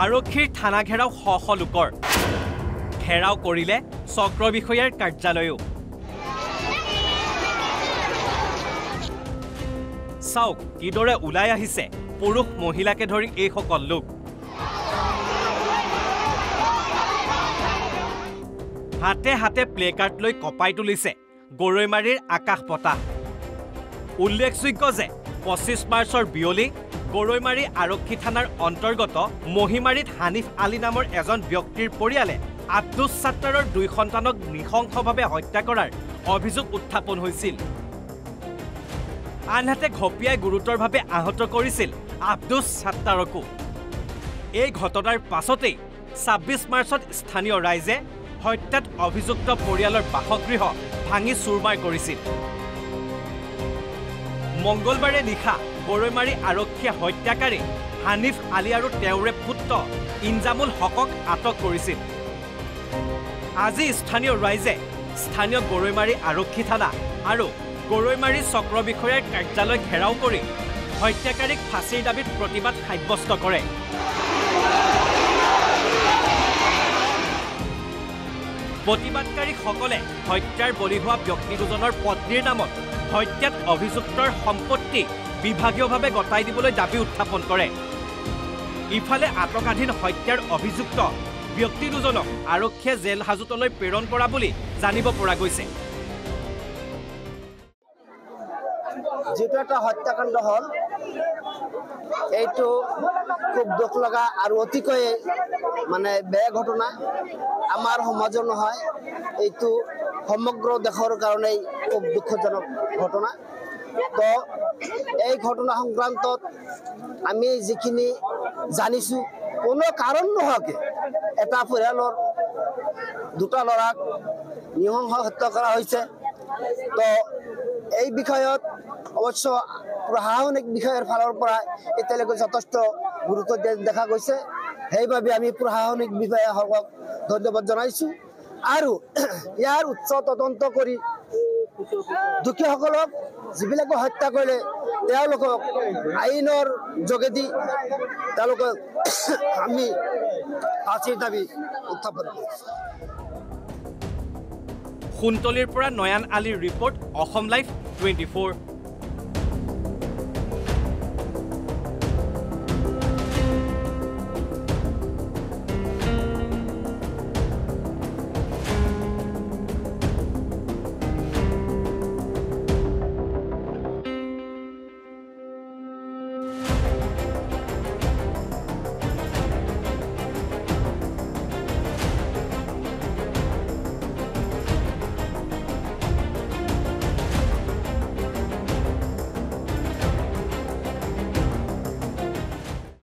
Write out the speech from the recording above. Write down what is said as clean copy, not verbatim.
আৰক্ষীৰ থানা ঘেৰাও শ লোকৰ ঘেৰাও কৰিলে চক্ৰ বিষয়াৰ কাৰ্যালয়ও চাওক কিদৰে ওলাই আহিছে পুৰুষ মহিলাকে ধৰি এই সকল লোক হাতে হাতে প্লে কাৰ্ড লৈ কপাই তুলিছে গৰৈমাৰীৰ আকাশ পতা উল্লেখযোগ্য যে 25 মাৰ্চৰ বিয়লি গৰৈমাৰী আৰক্ষী থানাৰ অন্তৰ্গত মহিমাৰীত হানিফ আলী নামৰ এজন ব্যক্তিৰ পৰিয়ালে আব্দুছ ছাত্তাৰৰ 2 সন্তানক নৃশংসভাৱে হত্যা কৰাৰ অভিযোগ উত্থাপন হৈছিল আনহাতে ঘপিয়াই গুৰুতৰভাৱে আহত কৰিছিল আব্দুছ ছাত্তাৰকো এই ঘটনাৰ পাছতেই 26 মাৰ্চত স্থানীয় ৰাইজে হত্যাত অভিযুক্ত পৰিয়ালৰ বাসগৃহ ভাঙি চুৰমাৰ কৰিছিল মঙ্গলবাৰে নিশা গৰৈমাৰী আৰক্ষীয়ে হত্যাকাৰী হানিফ আলী আৰু তেওঁৰে পুত্ৰ ইনজামুল হকক আটক কৰিছিল আজি স্থানীয় ৰাইজে স্থানীয় গৰৈমাৰী আৰক্ষী থানা আৰু গৰৈমাৰী চক্ৰ বিষয়াৰ কাৰ্যালয় ঘেৰাও কৰি হত্যাকাৰীক ফাঁচীৰ দাবীত প্ৰতিবাদ সাব্যস্ত কৰে প্ৰতিবাদকাৰীসকলে হত্যাৰ বলি হোৱা ব্যক্তি দুজনৰ পত্নীৰ নামত হত্যাত অভিযুক্তৰ সম্পত্তি বিভাগীয়ভাৱে গতাই দিবলৈ দাবী উত্থাপন কৰে ইফালে আটকাধীন হত্যাৰ অভিযুক্ত ব্যক্তি দুজনক আৰক্ষীয়ে জেল হাজতলৈ প্ৰেৰণ কৰা বুলি জানিব পৰা গৈছে যেটা একটা হত্যাকাণ্ড হল এইটো খুব দুখ লগা আৰু অতিকৈ মানে বেয়া ঘটনা আমাৰ সমাজৰ নহয় এইটো সমগ্ৰ দেশৰ কাৰণে খুব দুঃখজনক ঘটনা তো এই ঘটনা সংক্ৰান্তত আমি যিখিনি জানিছো কোনো কাৰণ নোহোৱাকৈ এটা পৰিয়ালৰ দুটা ল'ৰাক নিহংস হত্যা কৰা হৈছে তো এই বিষয়ত অবশ্য প্ৰশাসনিক বিষয়ৰ ফালৰ পৰা এতিয়ালৈকে যথেষ্ট গুৰুত্ব দেখা গৈছে সেইবাবে আমি প্ৰশাসনিক বিষয়াসকলক ধন্যবাদ জনাইছো আৰু ইয়াৰ উচ্চ তদন্ত কৰি দুখীয়াসকলক যিবিলাকে হত্যা কৰিলে তেওঁলোকক আইনৰ যোগেদি তেওঁলোকক আমি ফাঁচীৰ দাবী উত্থাপন কৰিছো খুনতলিৰ পৰা নয়ন আলীৰ ৰিপৰ্ট অসম লাইভ 24